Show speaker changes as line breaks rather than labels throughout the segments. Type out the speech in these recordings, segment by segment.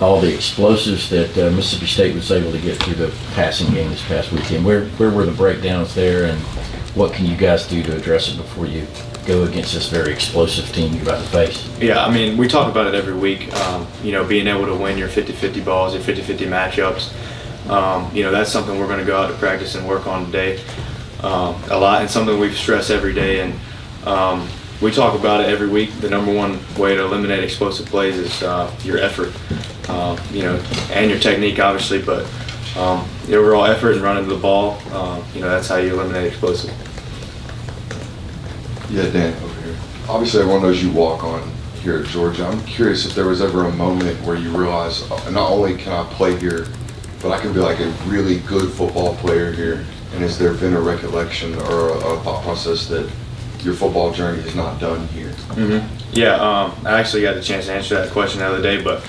all the explosives that Mississippi State was able to get through the passing game this past weekend. Where were the breakdowns there, and what can you guys do to address it before you go against this very explosive team you're about to face?
Yeah, I mean, we talk about it every week. Being able to win your 50-50 balls, your 50-50 matchups. That's something we're going to go out to practice and work on today a lot, and something we stress every day. And we talk about it every week. The number one way to eliminate explosive plays is your effort, and your technique, obviously, but the overall effort and running the ball, that's how you eliminate explosive.
Yeah, Dan, over here. Obviously, everyone knows you walk on here at Georgia. I'm curious if there was ever a moment where you realized, not only can I play here, but I can be like a really good football player here. And has there been a recollection or a thought process that your football journey is not done here?
Mm-hmm. Yeah, I actually got the chance to answer that question the other day, but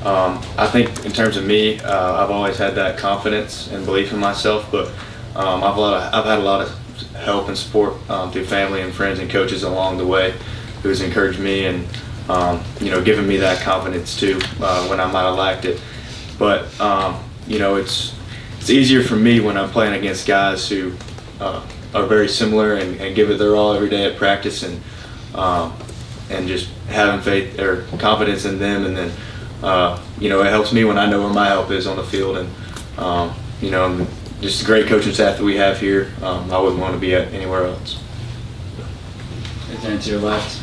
I think in terms of me, I've always had that confidence and belief in myself, but I've had a lot of help and support through family and friends and coaches along the way who's encouraged me and given me that confidence too when I might have lacked it. But it's easier for me when I'm playing against guys who are very similar and give it their all every day at practice, and just having faith or confidence in them, and then it helps me when I know where my help is on the field, and just the great coaching staff that we have here. I wouldn't want to be at anywhere else.
And to your left,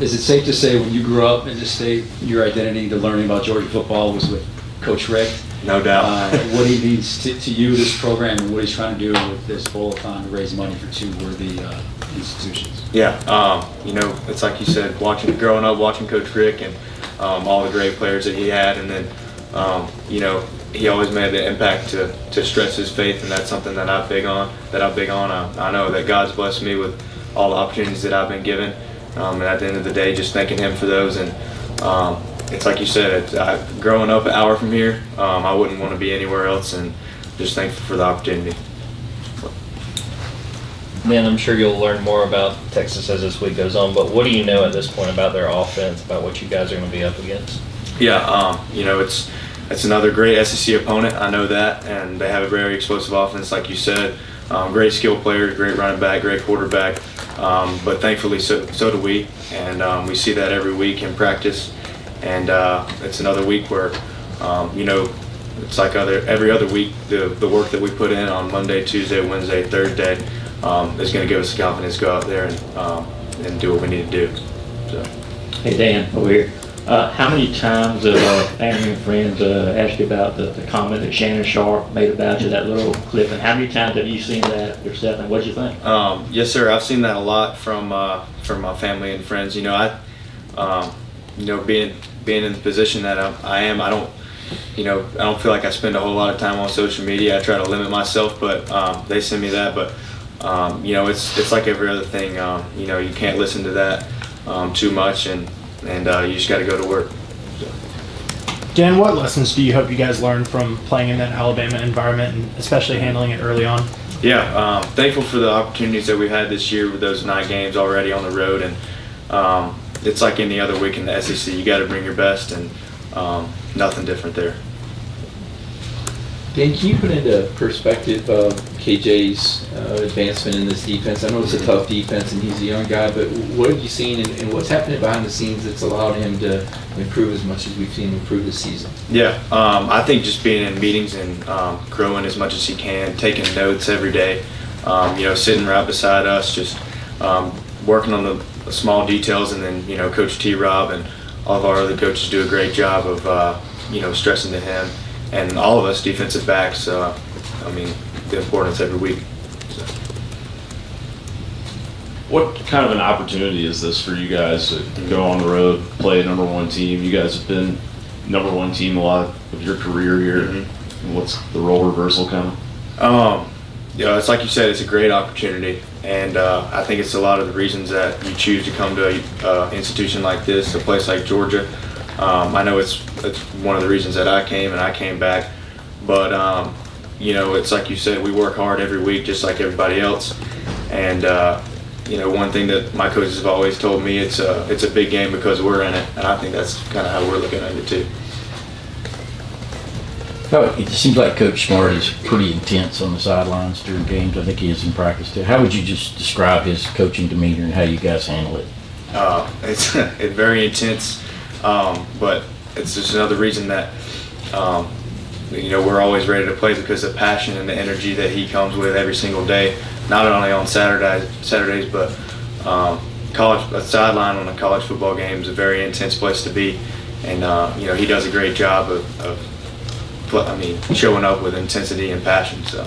is it safe to say when you grew up in this state, your identity to learning about Georgia football was with Coach Richt?
No doubt.
What he means to you, this program, and what he's trying to do with this bowl-a-thon to raise money for two worthy institutions?
Yeah, it's like you said, growing up watching Coach Richt and all the great players that he had, and then he always made the impact to stress his faith, and that's something that I'm big on. I know that God's blessed me with all the opportunities that I've been given, and at the end of the day, just thanking Him for those. And it's like you said, growing up an hour from here, I wouldn't want to be anywhere else, and just thankful for the opportunity.
Man, I'm sure you'll learn more about Texas as this week goes on, but what do you know at this point about their offense, about what you guys are going to be up against?
Yeah, it's another great SEC opponent. I know that, and they have a very explosive offense, like you said. Great skill players, great running back, great quarterback. But thankfully, so do we, and we see that every week in practice. And it's another week where, it's like every other week. The work that we put in on Monday, Tuesday, Wednesday, Thursday is going to give us the confidence to go out there and do what we need to do. So.
Hey Dan, over here. How many times have family and friends asked you about the comment that Shannon Sharp made about you, that little clip, and how many times have you seen that yourself, and what did you think?
Yes, sir. I've seen that a lot from my family and friends. Being in the position that I am, I don't feel like I spend a whole lot of time on social media. I try to limit myself, but they send me that. But it's like every other thing. You can't listen to that too much, and you just got to go to work. So.
Dan, what lessons do you hope you guys learned from playing in that Alabama environment, and especially handling it early on?
Yeah, thankful for the opportunities that we've had this year with those 9 games already on the road, and it's like any other week in the SEC. You got to bring your best, and nothing different there.
Dan, can you put into perspective KJ's advancement in this defense? I know it's a tough defense and he's a young guy, but what have you seen and what's happening behind the scenes that's allowed him to improve as much as we've seen him improve this season?
Yeah, I think just being in meetings and growing as much as he can, taking notes every day, sitting right beside us, just working on the small details, and then Coach T-Rob and all of our other coaches do a great job of stressing to him and all of us defensive backs. The importance every week. So.
What kind of an opportunity is this for you guys to go on the road, play a number 1 team? You guys have been number 1 team a lot of your career here. Mm-hmm. What's the role reversal kind of?
It's like you said, it's a great opportunity, and I think it's a lot of the reasons that you choose to come to an institution like this, a place like Georgia. I know it's one of the reasons that I came back, but it's like you said, we work hard every week just like everybody else, and one thing that my coaches have always told me, it's a big game because we're in it, and I think that's kind of how we're looking at it too.
It seems like Coach Smart is pretty intense on the sidelines during games. I think he is in practice too. How would you just describe his coaching demeanor and how you guys handle it?
It's very intense, but it's just another reason that we're always ready to play, because the passion and the energy that he comes with every single day, not only on Saturdays, but a sideline on a college football game is a very intense place to be, and he does a great job of showing up with intensity and passion. So.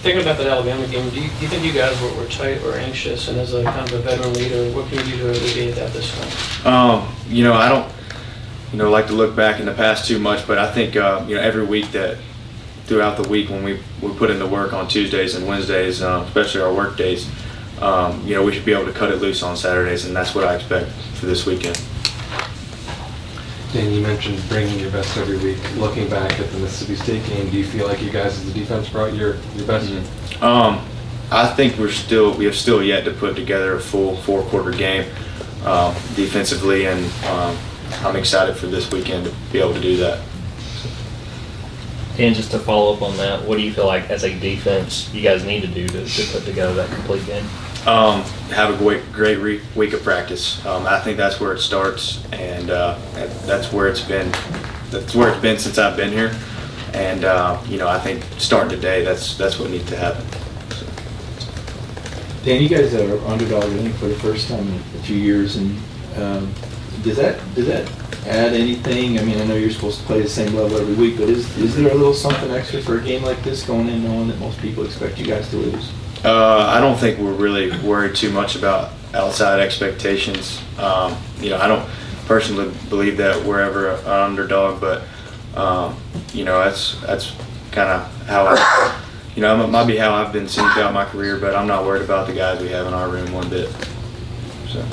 Thinking about that Alabama game, do you think you guys were tight or anxious? And as a kind of a veteran leader, what can you do to alleviate that this time?
I don't, like to look back in the past too much, but I think every week that throughout the week when we put in the work on Tuesdays and Wednesdays, especially our work days, we should be able to cut it loose on Saturdays, and that's what I expect for this weekend.
Dan, you mentioned bringing your best every week. Looking back at the Mississippi State game, do you feel like you guys as a defense brought your best?
I think we have still yet to put together a full 4-quarter game defensively, and I'm excited for this weekend to be able to do that.
And just to follow up on that, what do you feel like as a defense you guys need to do to put together that complete game?
Have a great week of practice. I think that's where it starts, and that's where it's been. That's where it's been since I've been here, and I think starting today, that's what needs to happen.
Dan, you guys are underdog, I think, for the first time in a few years, and does that add anything? I mean, I know you're supposed to play the same level every week, but is there a little something extra for a game like this, going in knowing that most people expect you guys to lose?
I don't think we're really worried too much about outside expectations. I don't personally believe that we're ever an underdog, but that's kind of how it might be how I've been seen throughout my career. But I'm not worried about the guys we have in our room one bit. So.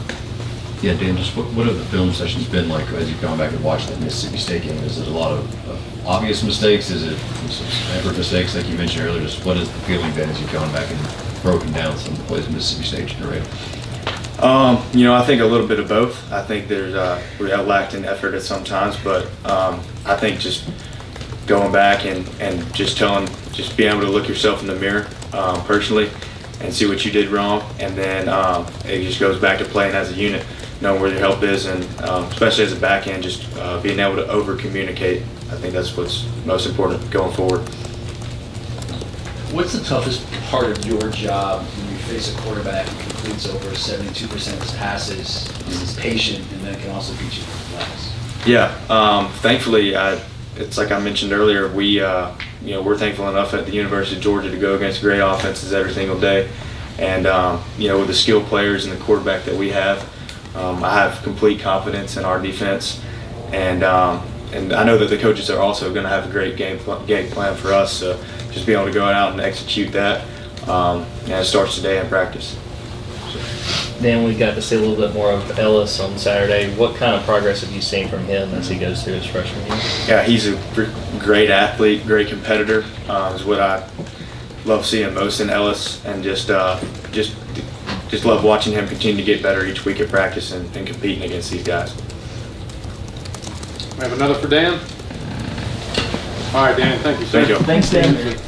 Yeah, Dan, just what have the film sessions been like as you've gone back and watched the Mississippi State game? Is it a lot of obvious mistakes? Is it some effort mistakes like you mentioned earlier? Just what has the feeling been as you've gone back and broken down some of the plays Mississippi State generated?
I think a little bit of both. I think we have lacked in effort at some times, but I think just going back and just being able to look yourself in the mirror personally and see what you did wrong, and then it just goes back to playing as a unit, knowing where your help is, and especially as a back end, just being able to over communicate. I think that's what's most important going forward.
What's the toughest part of your job when you face a quarterback who completes over 72% of his passes, is patient, and then can also beat you for flags?
Yeah, thankfully, it's like I mentioned earlier, we're thankful enough at the University of Georgia to go against great offenses every single day, and with the skilled players and the quarterback that we have, I have complete confidence in our defense, and I know that the coaches are also going to have a great game plan for us. So just being able to go out and execute that, and it starts today in practice.
Then we got to see a little bit more of Ellis on Saturday. What kind of progress have you seen from him as he goes through his freshman year?
Yeah, he's a great athlete, great competitor. Is what I love seeing most in Ellis, and just love watching him continue to get better each week at practice and competing against these guys.
We have another for Dan. All right, Dan, thank you, sir.
Thank you.
Thanks, Dan.